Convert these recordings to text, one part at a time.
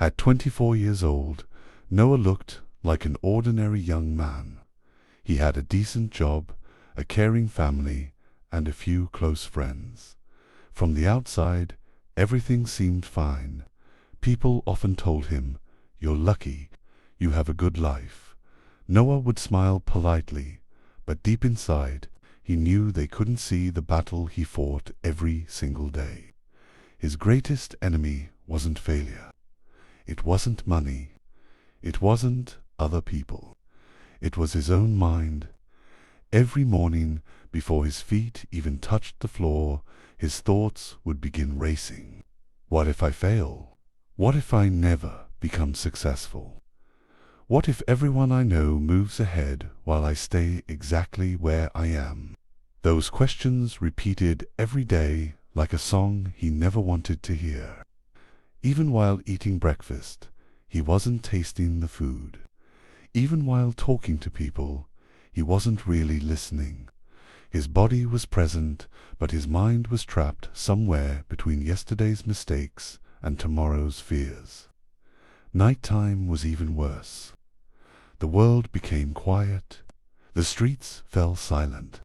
At 24 years old, Noah looked like an ordinary young man. He had a decent job, a caring family, and a few close friends. From the outside, everything seemed fine. People often told him, "You're lucky, you have a good life." Noah would smile politely, but deep inside, he knew they couldn't see the battle he fought every single day. His greatest enemy wasn't failure. It wasn't money. It wasn't other people. It was his own mind. Every morning, before his feet even touched the floor, his thoughts would begin racing. What if I fail? What if I never become successful? What if everyone I know moves ahead while I stay exactly where I am? Those questions repeated every day like a song he never wanted to hear. Even while eating breakfast, he wasn't tasting the food. Even while talking to people, he wasn't really listening. His body was present, but his mind was trapped somewhere between yesterday's mistakes and tomorrow's fears. Nighttime was even worse. The world became quiet. The streets fell silent.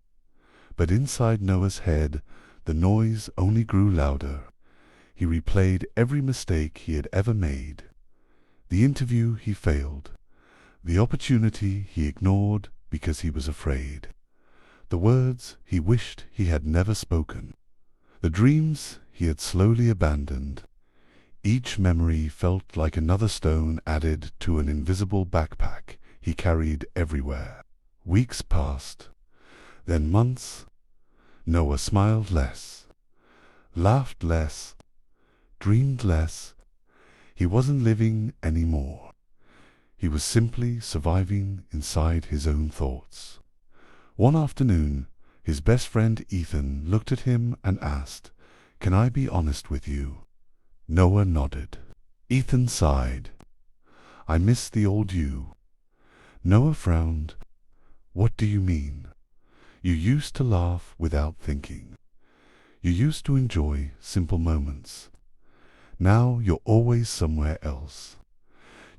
But inside Noah's head, the noise only grew louder. He replayed every mistake he had ever made. The interview he failed. The opportunity he ignored because he was afraid. The words he wished he had never spoken. The dreams he had slowly abandoned. Each memory felt like another stone added to an invisible backpack he carried everywhere. Weeks passed, then months. Noah smiled less, laughed less, dreamed less. He wasn't living anymore. He was simply surviving inside his own thoughts. One afternoon, his best friend Ethan looked at him and asked, "Can I be honest with you?" Noah nodded. Ethan sighed. "I miss the old you." Noah frowned. "What do you mean?" "You used to laugh without thinking. You used to enjoy simple moments. Now you're always somewhere else.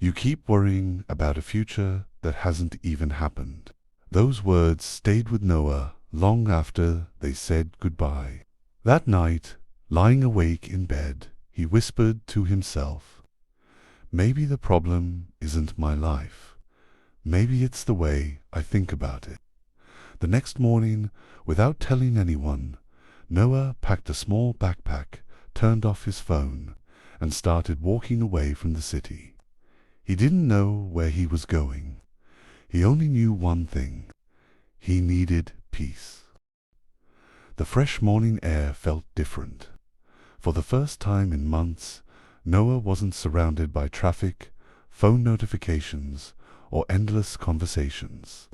You keep worrying about a future that hasn't even happened." Those words stayed with Noah long after they said goodbye. That night, lying awake in bed, he whispered to himself, "Maybe the problem isn't my life. Maybe it's the way I think about it." The next morning, without telling anyone, Noah packed a small backpack, turned off his phone, and started walking away from the city. He didn't know where he was going. He only knew one thing. He needed peace. The fresh morning air felt different. For the first time in months, Noah wasn't surrounded by traffic, phone notifications, or endless conversations.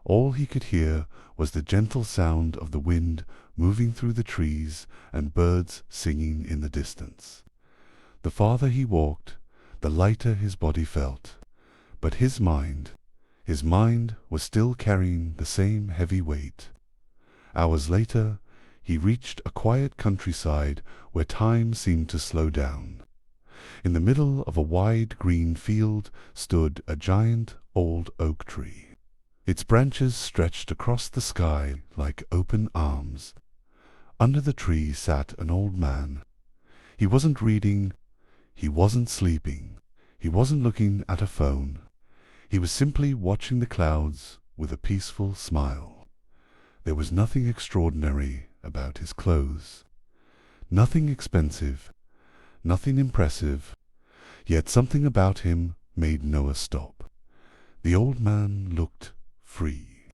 All he could hear was the gentle sound of the wind moving through the trees and birds singing in the distance. The farther he walked, the lighter his body felt. But his mind was still carrying the same heavy weight. Hours later, he reached a quiet countryside where time seemed to slow down. In the middle of a wide green field stood a giant old oak tree. Its branches stretched across the sky like open arms. Under the tree sat an old man. He wasn't reading, he wasn't sleeping, he wasn't looking at a phone. He was simply watching the clouds with a peaceful smile. There was nothing extraordinary about his clothes. Nothing expensive, nothing impressive, yet something about him made Noah stop. The old man looked free,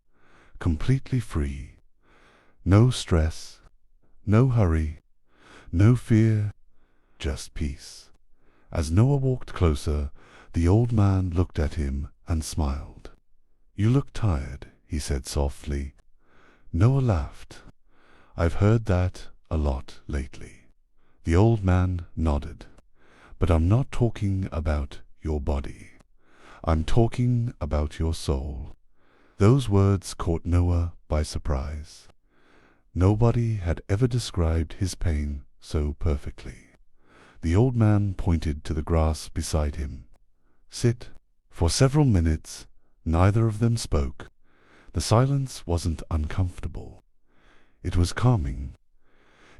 completely free. No stress, no hurry, no fear, just peace. As Noah walked closer, the old man looked at him and smiled. "You look tired," he said softly. Noah laughed. "I've heard that a lot lately." The old man nodded. "But I'm not talking about your body. I'm talking about your soul." Those words caught Noah by surprise. Nobody had ever described his pain so perfectly. The old man pointed to the grass beside him. Sit. For several minutes, neither of them spoke. The silence wasn't uncomfortable. It was calming.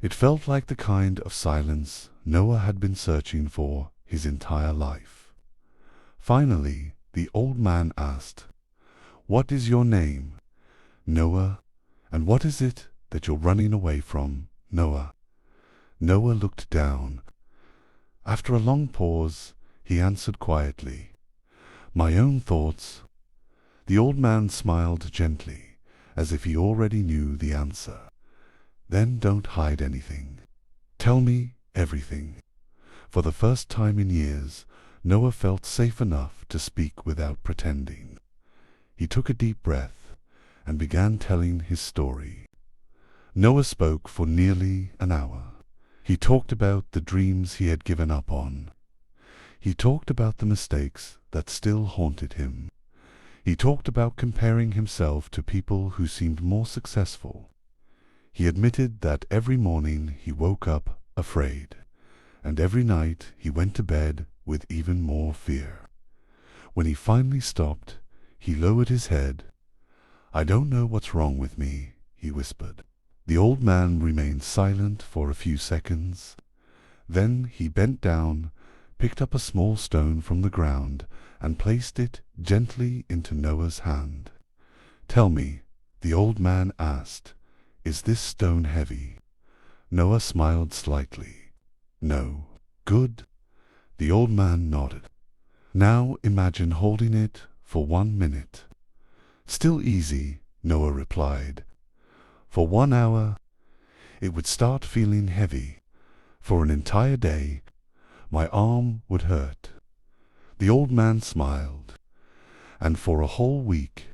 It felt like the kind of silence Noah had been searching for his entire life. Finally, the old man asked, "What is your name, Noah, and what is it that you're running away from, Noah?" Noah looked down. After a long pause, he answered quietly, "My own thoughts." The old man smiled gently, as if he already knew the answer. "Then don't hide anything. Tell me everything." For the first time in years, Noah felt safe enough to speak without pretending. He took a deep breath and began telling his story. Noah spoke for nearly an hour. He talked about the dreams he had given up on. He talked about the mistakes that still haunted him. He talked about comparing himself to people who seemed more successful. He admitted that every morning he woke up afraid, and every night he went to bed with even more fear. When he finally stopped, he lowered his head. "I don't know what's wrong with me," he whispered. The old man remained silent for a few seconds. Then he bent down, picked up a small stone from the ground, and placed it gently into Noah's hand. "Tell me," the old man asked, "is this stone heavy?" Noah smiled slightly. "No." "Good." The old man nodded. "Now imagine holding it for 1 minute." "Still easy," Noah replied. "For 1 hour, it would start feeling heavy. For an entire day, my arm would hurt." The old man smiled. "And for a whole week?"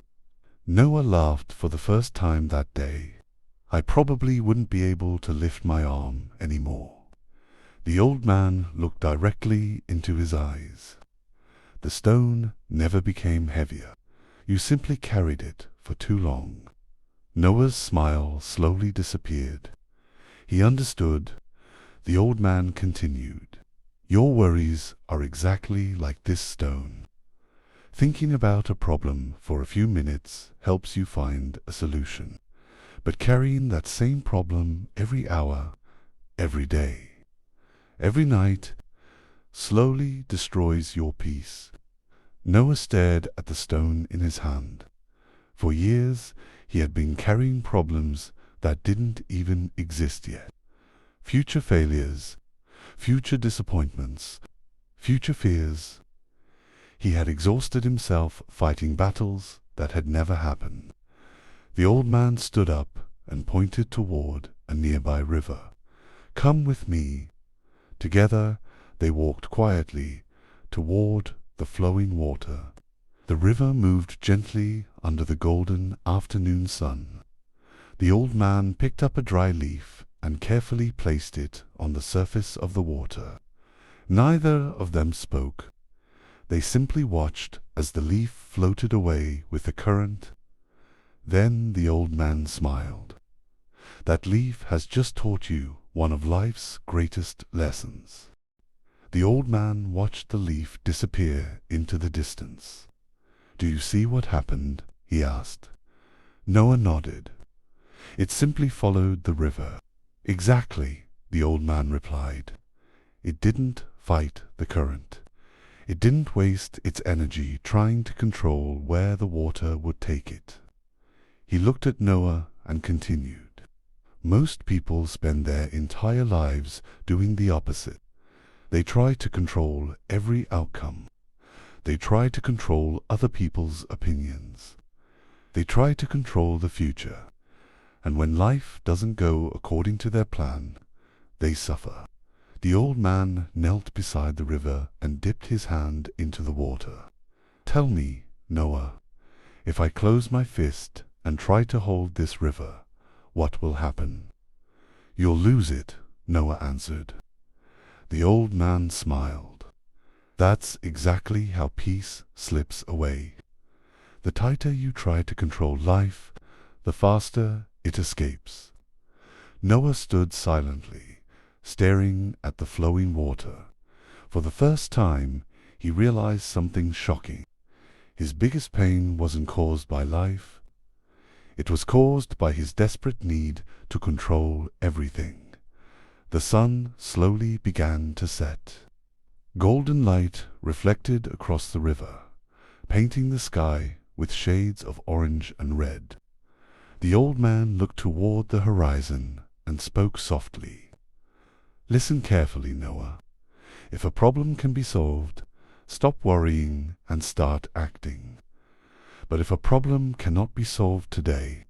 Noah laughed for the first time that day. "I probably wouldn't be able to lift my arm anymore." The old man looked directly into his eyes. "The stone never became heavier. You simply carried it for too long." Noah's smile slowly disappeared. He understood. The old man continued, "Your worries are exactly like this stone. Thinking about a problem for a few minutes helps you find a solution. But carrying that same problem every hour, every day, every night, slowly destroys your peace." Noah stared at the stone in his hand. For years, he had been carrying problems that didn't even exist yet. Future failures, future disappointments, future fears. He had exhausted himself fighting battles that had never happened. The old man stood up and pointed toward a nearby river. "Come with me." Together, they walked quietly toward the flowing water. The river moved gently under the golden afternoon sun. The old man picked up a dry leaf and carefully placed it on the surface of the water. Neither of them spoke. They simply watched as the leaf floated away with the current. Then the old man smiled. "That leaf has just taught you one of life's greatest lessons." The old man watched the leaf disappear into the distance. "Do you see what happened?" he asked. Noah nodded. "It simply followed the river." "Exactly," the old man replied. "It didn't fight the current. It didn't waste its energy trying to control where the water would take it." He looked at Noah and continued, "Most people spend their entire lives doing the opposite. They try to control every outcome. They try to control other people's opinions. They try to control the future. And when life doesn't go according to their plan, they suffer." The old man knelt beside the river and dipped his hand into the water. "Tell me, Noah, if I close my fist and try to hold this river, what will happen?" "You'll lose it," Noah answered. The old man smiled. "That's exactly how peace slips away. The tighter you try to control life, the faster it escapes." Noah stood silently, staring at the flowing water. For the first time, he realized something shocking. His biggest pain wasn't caused by life. It was caused by his desperate need to control everything. The sun slowly began to set. Golden light reflected across the river, painting the sky with shades of orange and red. The old man looked toward the horizon and spoke softly. "Listen carefully, Noah. If a problem can be solved, stop worrying and start acting. But if a problem cannot be solved today,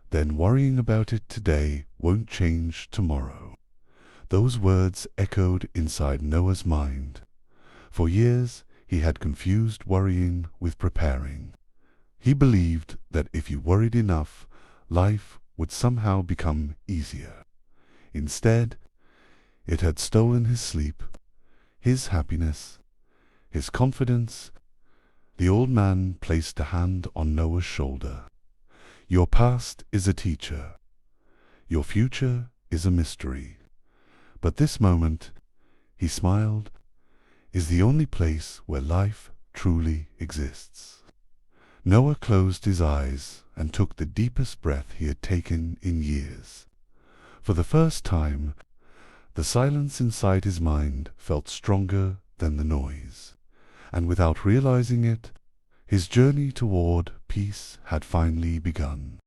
then worrying about it today won't change tomorrow." Those words echoed inside Noah's mind. For years, he had confused worrying with preparing. He believed that if he worried enough, life would somehow become easier. Instead, it had stolen his sleep, his happiness, his confidence. The old man placed a hand on Noah's shoulder. "Your past is a teacher. Your future is a mystery. But this moment," he smiled, "is the only place where life truly exists." Noah closed his eyes and took the deepest breath he had taken in years. For the first time, the silence inside his mind felt stronger than the noise, and without realizing it, his journey toward peace had finally begun.